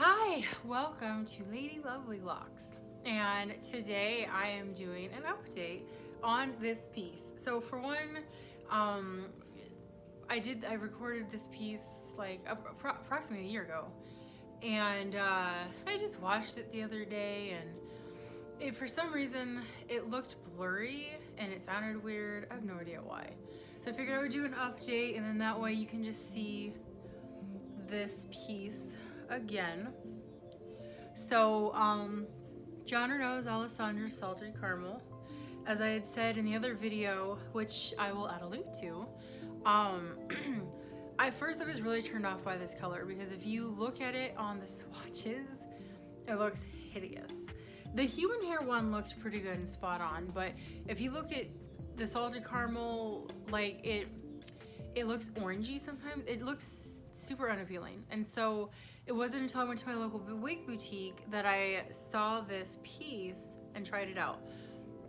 Hi, welcome to Lady Lovely Locks, and today I am doing an update on this piece. So for one, I recorded this piece like approximately a year ago, and I just watched it the other day, and for some reason it looked blurry and it sounded weird. I have no idea why. So I figured I would do an update, and then that way you can just see this piece again. So John Renau's Alessandra Salted Caramel, as I had said in the other video, which I will add a link to, at first I was really turned off by this color because if you look at it on the swatches, it looks hideous. The human hair one looks pretty good and spot on, but if you look at the salted caramel, like it looks orangey sometimes. It looks super unappealing. And so it wasn't until I went to my local wig boutique that I saw this piece and tried it out.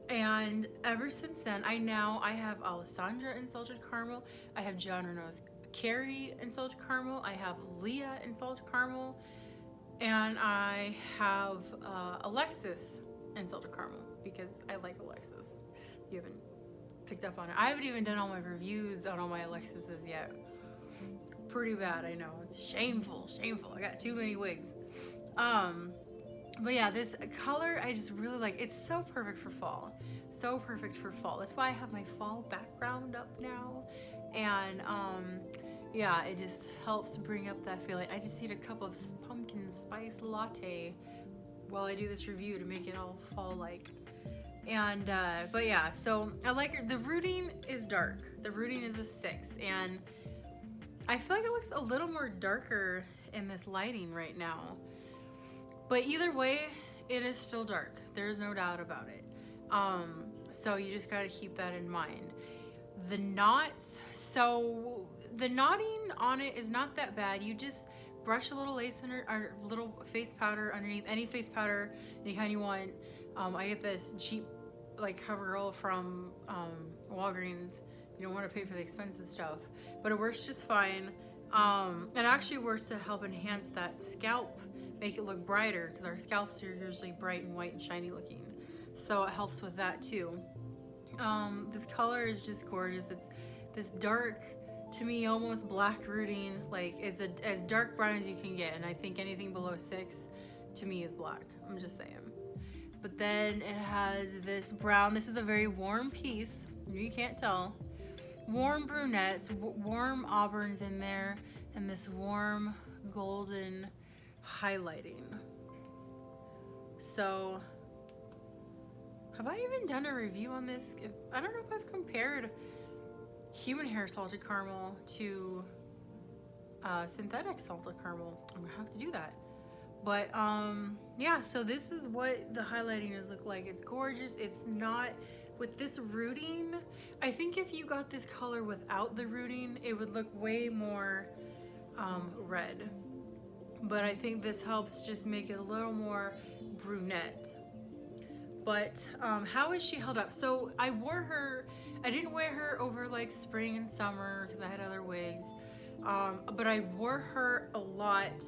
And ever since then, I have Alessandra in salted caramel. I have John Renau's Carrie in salted caramel. I have Leah in salted caramel. And I have Alexis in salted caramel because I like Alexis. You haven't picked up on it. I haven't even done all my reviews on all my Alexises yet. Pretty bad, I know. It's shameful. I got too many wigs. But yeah, this color I just really like. It's so perfect for fall. So perfect for fall. That's why I have my fall background up now. And yeah, it just helps bring up that feeling. I just need a cup of pumpkin spice latte while I do this review to make it all fall-like. And but yeah, so I like it. The rooting is dark. The rooting is a 6, and I feel like it looks a little more darker in this lighting right now. But either way, it is still dark. There's no doubt about it. So you just gotta keep that in mind. The knots, so the knotting on it is not that bad. You just brush a little lace under, or little face powder underneath, any face powder, any kind you want. I get this cheap like CoverGirl from Walgreens. You don't want to pay for the expensive stuff, but it works just fine. It actually works to help enhance that scalp, make it look brighter, because our scalps are usually bright and white and shiny looking. So it helps with that too. This color is just gorgeous. It's this dark, to me, almost black rooting. Like it's as dark brown as you can get, and I think anything below 6 to me is black. I'm just saying. But then it has this brown. This is a very warm piece. You can't tell. Warm brunettes, warm auburns in there, and this warm golden highlighting. So, have I even done a review on this? I don't know if I've compared human hair salted caramel to synthetic salted caramel. I'm gonna have to do that. But yeah, so this is what the highlighting is look like. It's gorgeous. It's not with this rooting. I think if you got this color without the rooting, it would look way more red. But I think this helps just make it a little more brunette. But how is she held up? So I didn't wear her over like spring and summer because I had other wigs. But I wore her a lot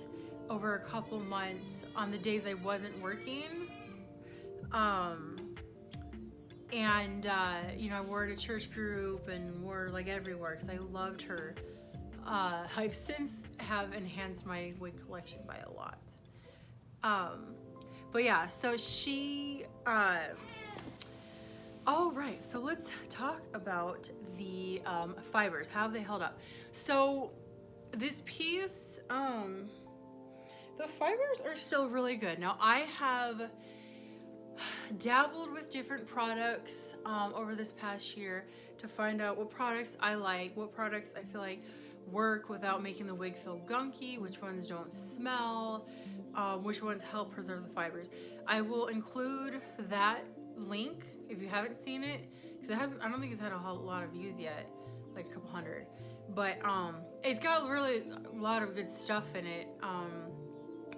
over a couple months on the days I wasn't working. And you know, I wore it at church group and wore like everywhere because I loved her. I've since have enhanced my wig collection by a lot. But yeah, so she, all right, so let's talk about the fibers, how they held up. So this piece, the fibers are still really good. Now I have dabbled with different products over this past year to find out what products I like, what products I feel like work without making the wig feel gunky, which ones don't smell, which ones help preserve the fibers. I will include that link if you haven't seen it, because I don't think it's had a whole lot of views yet, like a couple hundred, but it's got really a lot of good stuff in it,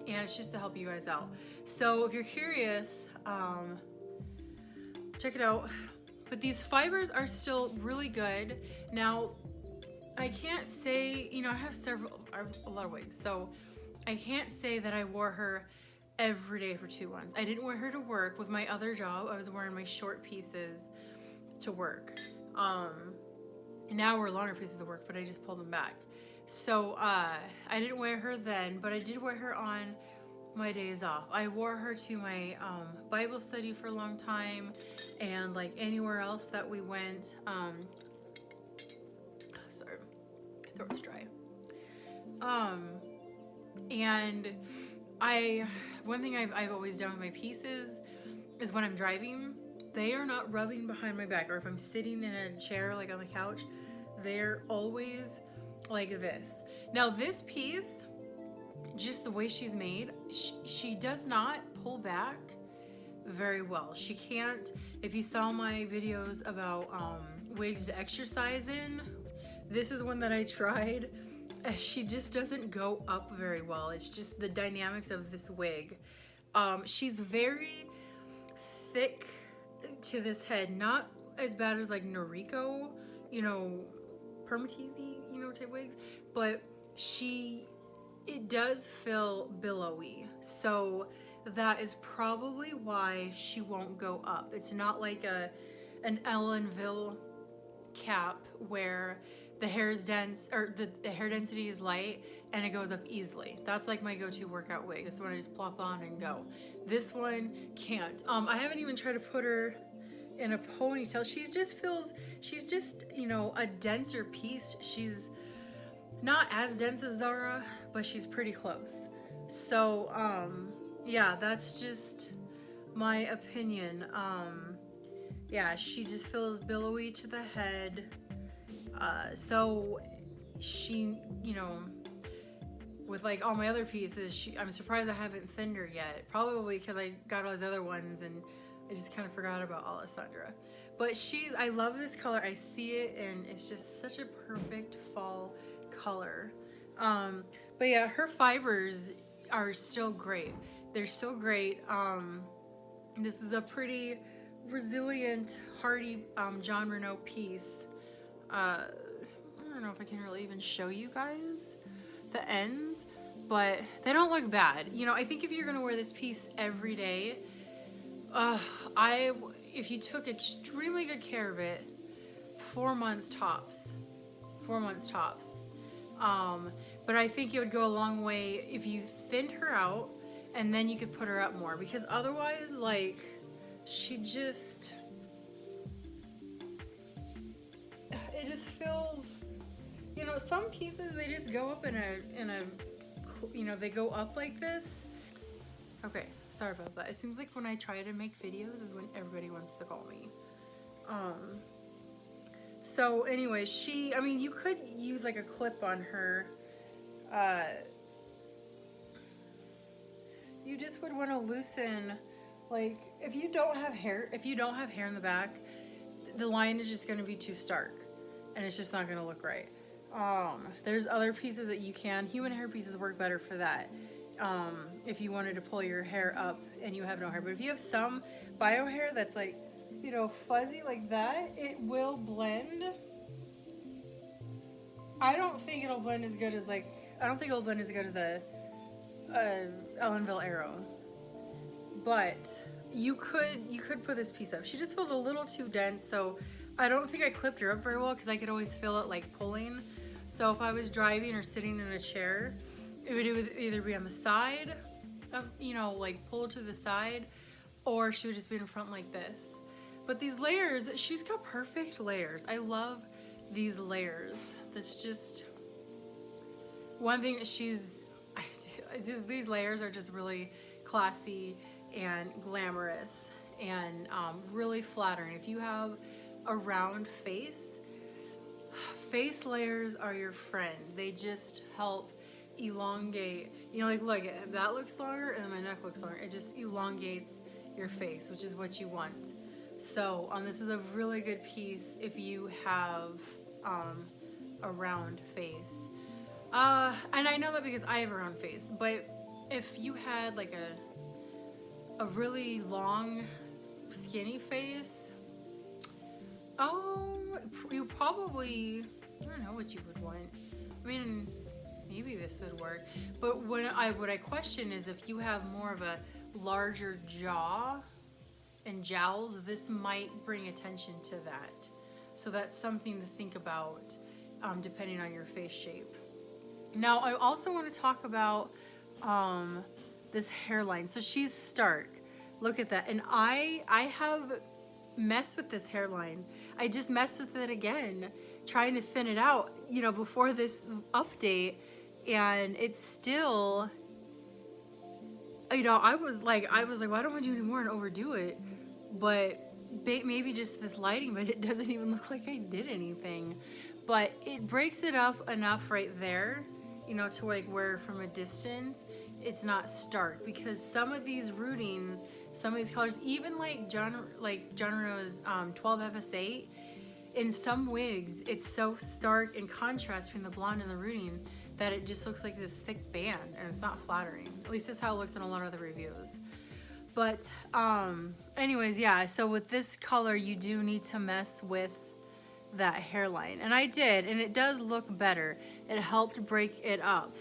and it's just to help you guys out. So if you're curious, check it out. But these fibers are still really good. Now, I can't say, you know, I have a lot of wigs, so I can't say that I wore her every day for 2 months. I didn't wear her to work. With my other job, I was wearing my short pieces to work. Now we're longer pieces to work, but I just pulled them back. So I didn't wear her then, but I did wear her on my days off. I wore her to my Bible study for a long time, and like anywhere else that we went. Sorry, my throat's dry. And one thing I've always done with my pieces is when I'm driving, they are not rubbing behind my back, or if I'm sitting in a chair like on the couch, they're always like this. Now this piece, just the way she's made, she does not pull back very well. She can't. If you saw my videos about wigs to exercise in, this is one that I tried. She just doesn't go up very well. It's just the dynamics of this wig. She's very thick to this head, not as bad as like Noriko, you know, permateasy, you know, type wigs, but it does feel billowy, so that is probably why she won't go up. It's not like an Ellenville cap where the hair is dense, or the hair density is light and it goes up easily. That's like my go-to workout wig. This one I just plop on and go. This one can't. I haven't even tried to put her in a ponytail. She's just, you know, a denser piece. She's not as dense as Zara, but she's pretty close. So, yeah, that's just my opinion. Yeah, she just feels billowy to the head. So she, you know, with like all my other pieces, I'm surprised I haven't thinned her yet. Probably because I got all these other ones and I just kind of forgot about Alessandra. But I love this color. I see it and it's just such a perfect fall color. But yeah, her fibers are still great. They're still great. This is a pretty resilient, hardy John Renau piece. I don't know if I can really even show you guys the ends, but they don't look bad. You know, I think if you're gonna wear this piece every day, if you took extremely good care of it, 4 months tops. 4 months tops. But I think it would go a long way if you thinned her out and then you could put her up more, because otherwise, like, she just, it just feels, you know, some pieces, they just go up in a, you know, they go up like this. Okay, sorry about that. It seems like when I try to make videos is when everybody wants to call me. So anyway, I mean, you could use like a clip on her. You just would want to loosen, like, if you don't have hair in the back, the line is just going to be too stark and it's just not going to look right. There's other pieces that you can, human hair pieces work better for that. If you wanted to pull your hair up and you have no hair, but if you have some bio hair that's like, you know, fuzzy like that, it will blend. I don't think it'll blend as good as a Ellenville Arrow, but you could put this piece up. She just feels a little too dense, so I don't think I clipped her up very well because I could always feel it like pulling. So if I was driving or sitting in a chair, it would either be on the side of, you know, like pull to the side, or she would just be in front like this. But these layers, she's got perfect layers. I love these layers. That's just one thing that these layers are just really classy and glamorous and really flattering. If you have a round face layers are your friend. They just help elongate, you know, like look, that looks longer and then my neck looks longer. It just elongates your face, which is what you want. So this is a really good piece if you have a round face. And I know that because I have a round face, but if you had like a really long skinny face, you probably, I don't know what you would want. I mean, maybe this would work. But what I question is if you have more of a larger jaw and jowls, this might bring attention to that. So that's something to think about, depending on your face shape. Now, I also want to talk about this hairline. So she's stark. Look at that. And I have messed with this hairline. I just messed with it again, trying to thin it out, you know, before this update. And it's still, you know, I was like, why don't I do any more and overdo it? But maybe just this lighting, but it doesn't even look like I did anything. But it breaks it up enough right there, you know, to like where from a distance it's not stark, because some of these rootings, some of these colors, even like John Renau's 12 FS8, in some wigs it's so stark in contrast between the blonde and the rooting that it just looks like this thick band, and it's not flattering. At least that's how it looks in a lot of the reviews. But anyways, yeah, so with this color you do need to mess with that hairline, and I did, and it does look better. It helped break it up.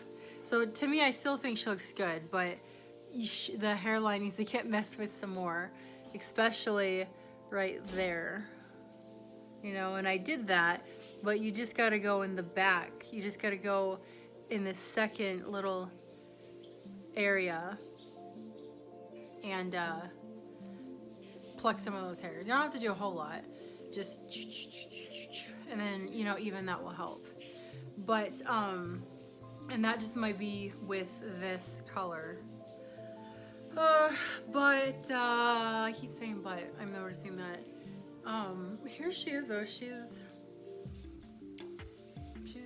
So to me, I still think she looks good, but the hairline needs to get messed with some more, especially right there, you know. And I did that, but you just got to go in the back. You just got to go in the second little area and pluck some of those hairs. You don't have to do a whole lot, just, and then, you know, even that will help. But and that just might be with this color. But I keep saying but, I'm noticing that here she is though. She's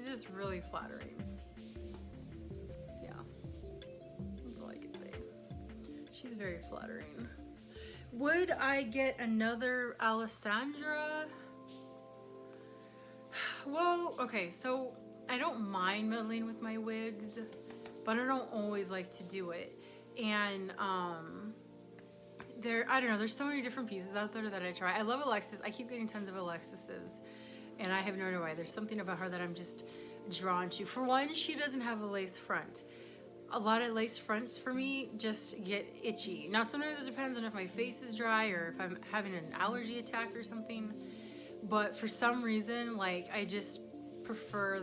just really flattering. Yeah, that's all I can say. She's very flattering. Would I get another Alessandra? Well, okay, so I don't mind meddling with my wigs, but I don't always like to do it. And I don't know, there's so many different pieces out there that I try. I love Alexis. I keep getting tons of Alexises, and I have no idea why. There's something about her that I'm just drawn to. For one, she doesn't have a lace front. A lot of lace fronts for me just get itchy. Now, sometimes it depends on if my face is dry or if I'm having an allergy attack or something. But for some reason, like, I just prefer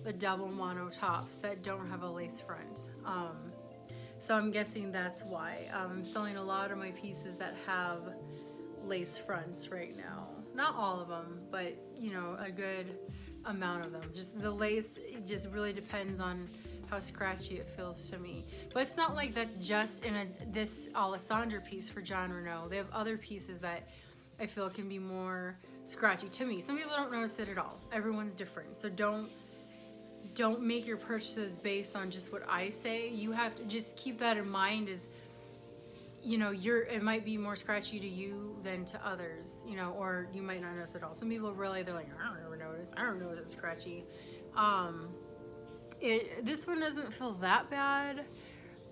the double mono tops that don't have a lace front. So I'm guessing that's why. I'm selling a lot of my pieces that have lace fronts right now. Not all of them, but, you know, a good amount of them. Just the lace, it just really depends on how scratchy it feels to me. But it's not like that's just in this Alessandra piece for John Renau. They have other pieces that I feel can be more scratchy to me. Some people don't notice it at all. Everyone's different. So don't make your purchases based on just what I say. You have to just keep that in mind, is, you know, it might be more scratchy to you than to others, you know, or you might not notice at all. Some people really, they're like, I don't ever notice. I don't know it's scratchy. This one doesn't feel that bad,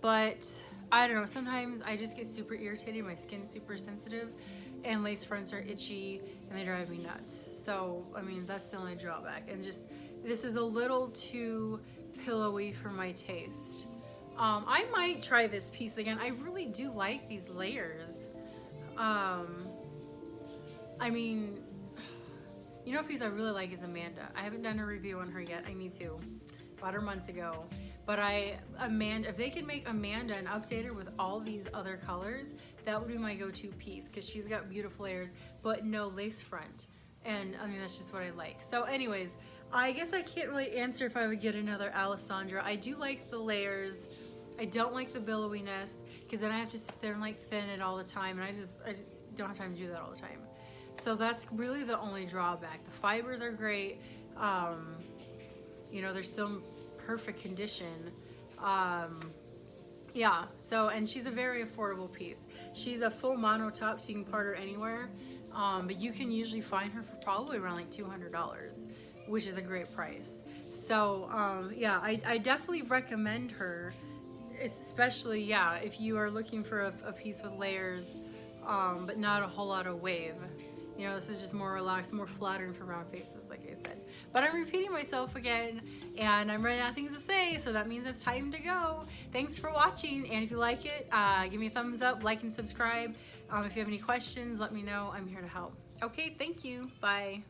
but I don't know. Sometimes I just get super irritated. My skin's super sensitive, and lace fronts are itchy, and they drive me nuts. So, I mean, that's the only drawback. And just, this is a little too pillowy for my taste. I might try this piece again. I really do like these layers. I mean, you know, a piece I really like is Amanda. I haven't done a review on her yet. I need to. Bought her months ago. But if they could make Amanda and update her with all these other colors, that would be my go-to piece, because she's got beautiful layers, but no lace front. And I mean, that's just what I like. So anyways, I guess I can't really answer if I would get another Alessandra. I do like the layers. I don't like the billowiness, because then I have to sit there and like thin it all the time, and I just don't have time to do that all the time. So that's really the only drawback. The fibers are great. You know, they're still in perfect condition. Yeah, so, and she's a very affordable piece. She's a full mono top, so you can part her anywhere. But you can usually find her for probably around like $200, which is a great price. So, yeah, I definitely recommend her, especially, yeah, if you are looking for a piece with layers, but not a whole lot of wave. You know, this is just more relaxed, more flattering for round faces, like I said. But But I'm repeating myself again, and I'm running out of things to say, so that means it's time to go. Thanks for watching, and if you like it, give me a thumbs up, like and subscribe. If you have any questions, let me know. I'm here to help. Okay, thank you. Bye.